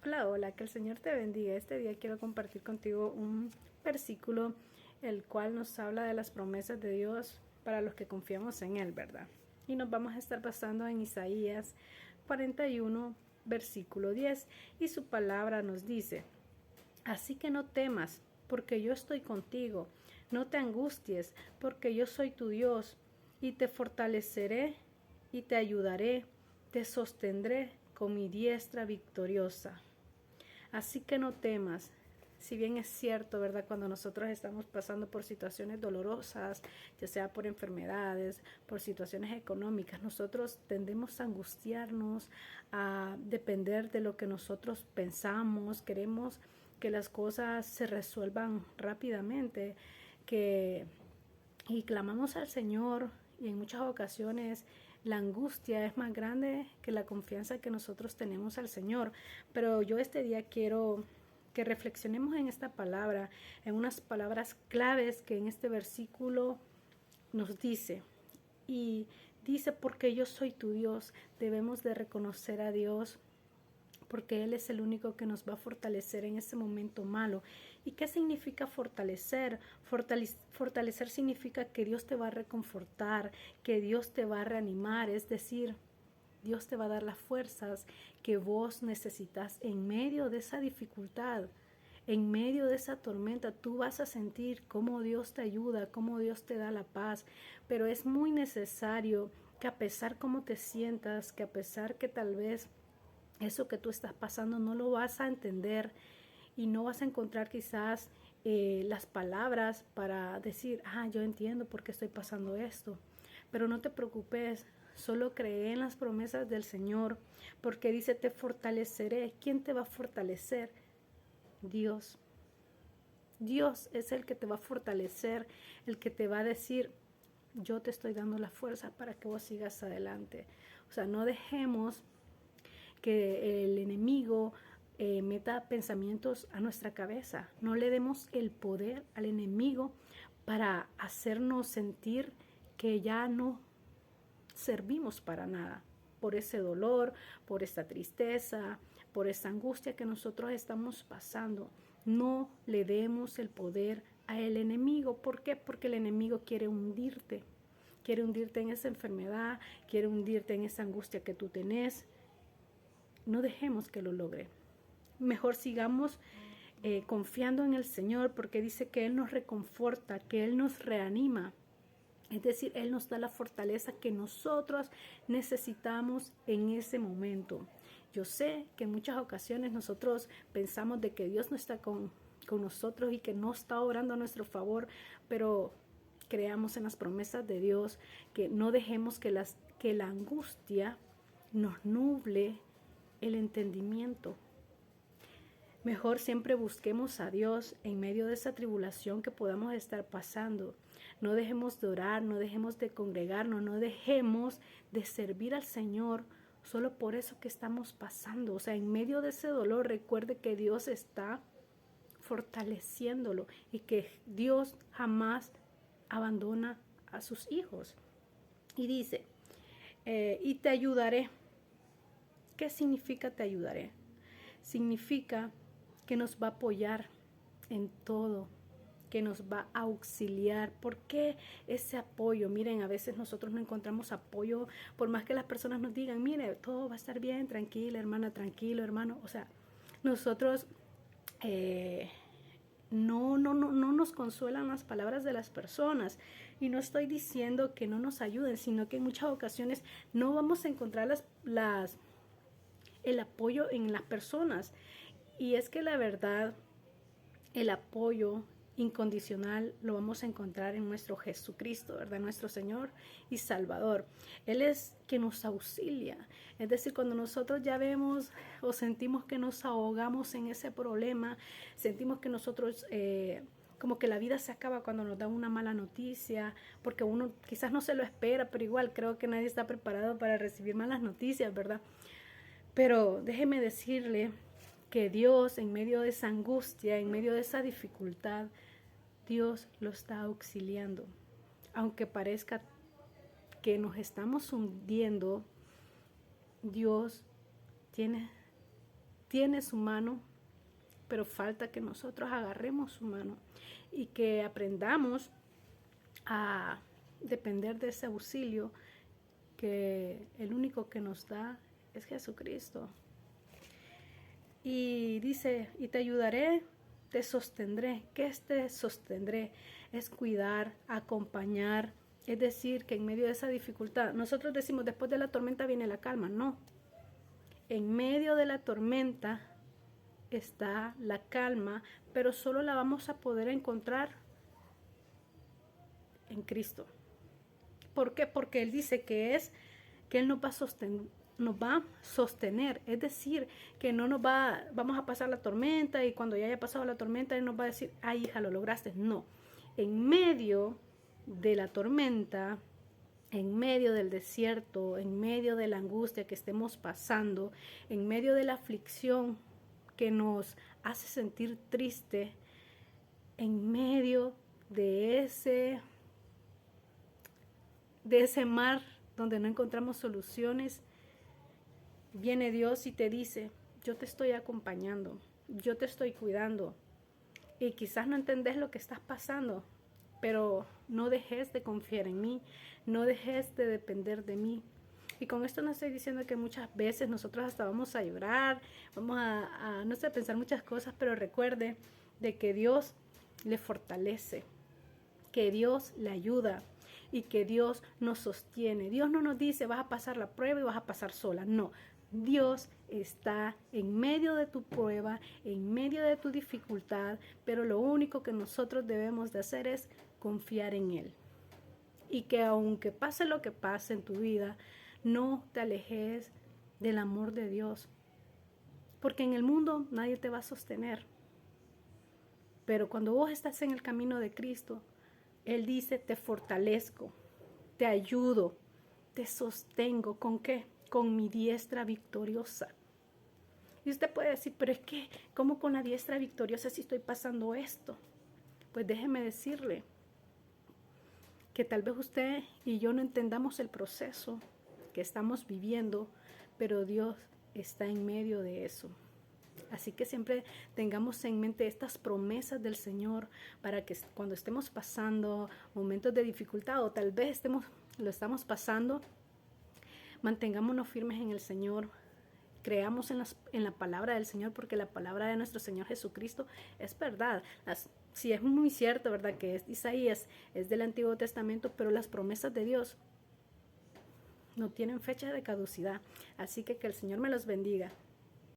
Hola, hola, que el Señor te bendiga. Este día quiero compartir contigo un versículo el cual nos habla de las promesas de Dios para los que confiamos en Él, ¿verdad? Y nos vamos a estar basando en Isaías 41, versículo 10, y su palabra nos dice: así que no temas, porque yo estoy contigo, no te angusties, porque yo soy tu Dios, y te fortaleceré y te ayudaré, te sostendré con mi diestra victoriosa. Así que no temas. Si bien es cierto, ¿verdad? Cuando nosotros estamos pasando por situaciones dolorosas, ya sea por enfermedades, por situaciones económicas, nosotros tendemos a angustiarnos, a depender de lo que nosotros pensamos, queremos que las cosas se resuelvan rápidamente, y clamamos al Señor, y en muchas ocasiones la angustia es más grande que la confianza que nosotros tenemos al Señor. Pero yo este día quiero que reflexionemos en esta palabra, en unas palabras claves que en este versículo nos dice. Y dice: porque yo soy tu Dios. Debemos de reconocer a Dios, porque Él es el único que nos va a fortalecer en ese momento malo. ¿Y qué significa fortalecer? Fortalecer significa que Dios te va a reconfortar, que Dios te va a reanimar, es decir, Dios te va a dar las fuerzas que vos necesitas en medio de esa dificultad. En medio de esa tormenta tú vas a sentir cómo Dios te ayuda, cómo Dios te da la paz, pero es muy necesario que, a pesar cómo te sientas, que a pesar que tal vez eso que tú estás pasando no lo vas a entender y no vas a encontrar quizás las palabras para decir: yo entiendo por qué estoy pasando esto. Pero no te preocupes, solo cree en las promesas del Señor, porque dice: te fortaleceré. ¿Quién te va a fortalecer? Dios. Dios es el que te va a fortalecer, el que te va a decir: yo te estoy dando la fuerza para que vos sigas adelante. O sea, no dejemos que el enemigo meta pensamientos a nuestra cabeza. No le demos el poder al enemigo para hacernos sentir que ya no servimos para nada, por ese dolor, por esta tristeza, por esta angustia que nosotros estamos pasando. No le demos el poder al enemigo. ¿Por qué? Porque el enemigo quiere hundirte. Quiere hundirte en esa enfermedad, quiere hundirte en esa angustia que tú tenés. No dejemos que lo logre. Mejor sigamos confiando en el Señor, porque dice que Él nos reconforta, que Él nos reanima. Es decir, Él nos da la fortaleza que nosotros necesitamos en ese momento. Yo sé que en muchas ocasiones nosotros pensamos de que Dios no está con nosotros y que no está obrando a nuestro favor, pero creamos en las promesas de Dios, que no dejemos que la angustia nos nuble el entendimiento. Mejor siempre busquemos a Dios en medio de esa tribulación que podamos estar pasando. No dejemos de orar, no dejemos de congregarnos, no dejemos de servir al Señor solo por eso que estamos pasando. O sea, en medio de ese dolor, recuerde que Dios está fortaleciéndolo y que Dios jamás abandona a sus hijos. Y dice: y te ayudaré. ¿Qué significa te ayudaré? Significa que nos va a apoyar en todo, que nos va a auxiliar. ¿Por qué ese apoyo? Miren, a veces nosotros no encontramos apoyo, por más que las personas nos digan: mire, todo va a estar bien, tranquila hermana, tranquilo hermano. O sea, nosotros no nos consuelan las palabras de las personas. Y no estoy diciendo que no nos ayuden, sino que en muchas ocasiones no vamos a encontrar el apoyo en las personas. Y es que la verdad, el apoyo incondicional lo vamos a encontrar en nuestro Jesucristo, ¿verdad? Nuestro Señor y Salvador. Él es quien nos auxilia. Es decir, cuando nosotros ya vemos o sentimos que nos ahogamos en ese problema, sentimos que nosotros como que la vida se acaba cuando nos dan una mala noticia, porque uno quizás no se lo espera, pero igual creo que nadie está preparado para recibir malas noticias, ¿verdad? Pero déjeme decirle que Dios, en medio de esa angustia, en medio de esa dificultad, Dios lo está auxiliando. Aunque parezca que nos estamos hundiendo, Dios tiene tiene su mano, pero falta que nosotros agarremos su mano y que aprendamos a depender de ese auxilio que el único que nos da es Jesucristo. Y dice, y te ayudaré, te sostendré. ¿Qué es te sostendré? Es cuidar, acompañar. Es decir, que en medio de esa dificultad, nosotros decimos, después de la tormenta viene la calma. No. En medio de la tormenta está la calma, pero solo la vamos a poder encontrar en Cristo. ¿Por qué? Porque Él dice que Él nos va a sostener, es decir, que no vamos a pasar la tormenta y cuando ya haya pasado la tormenta Él nos va a decir, ay hija, lo lograste. No, en medio de la tormenta, en medio del desierto, en medio de la angustia que estemos pasando, en medio de la aflicción que nos hace sentir triste, en medio de ese mar donde no encontramos soluciones, viene Dios y te dice, yo te estoy acompañando, yo te estoy cuidando. Y quizás no entendés lo que estás pasando, pero no dejes de confiar en mí, no dejes de depender de mí. Y con esto no estoy diciendo que muchas veces nosotros hasta vamos a llorar, vamos a no sé, pensar muchas cosas, pero recuerde de que Dios le fortalece, que Dios le ayuda y que Dios nos sostiene. Dios no nos dice vas a pasar la prueba y vas a pasar sola, no. Dios está en medio de tu prueba, en medio de tu dificultad, pero lo único que nosotros debemos de hacer es confiar en Él. Y que aunque pase lo que pase en tu vida, no te alejes del amor de Dios. Porque en el mundo nadie te va a sostener. Pero cuando vos estás en el camino de Cristo, Él dice, te fortalezco, te ayudo, te sostengo. ¿Con qué? Con mi diestra victoriosa. Y usted puede decir, pero es que, ¿cómo con la diestra victoriosa si estoy pasando esto? Pues déjeme decirle que tal vez usted y yo no entendamos el proceso que estamos viviendo, pero Dios está en medio de eso. Así que siempre tengamos en mente estas promesas del Señor para que cuando estemos pasando momentos de dificultad o tal vez lo estamos pasando, mantengámonos firmes en el Señor, creamos en la palabra del Señor, porque la palabra de nuestro Señor Jesucristo es verdad. Sí, es muy cierto, ¿verdad? Que es Isaías, es del Antiguo Testamento, pero las promesas de Dios no tienen fecha de caducidad. Así que el Señor me los bendiga.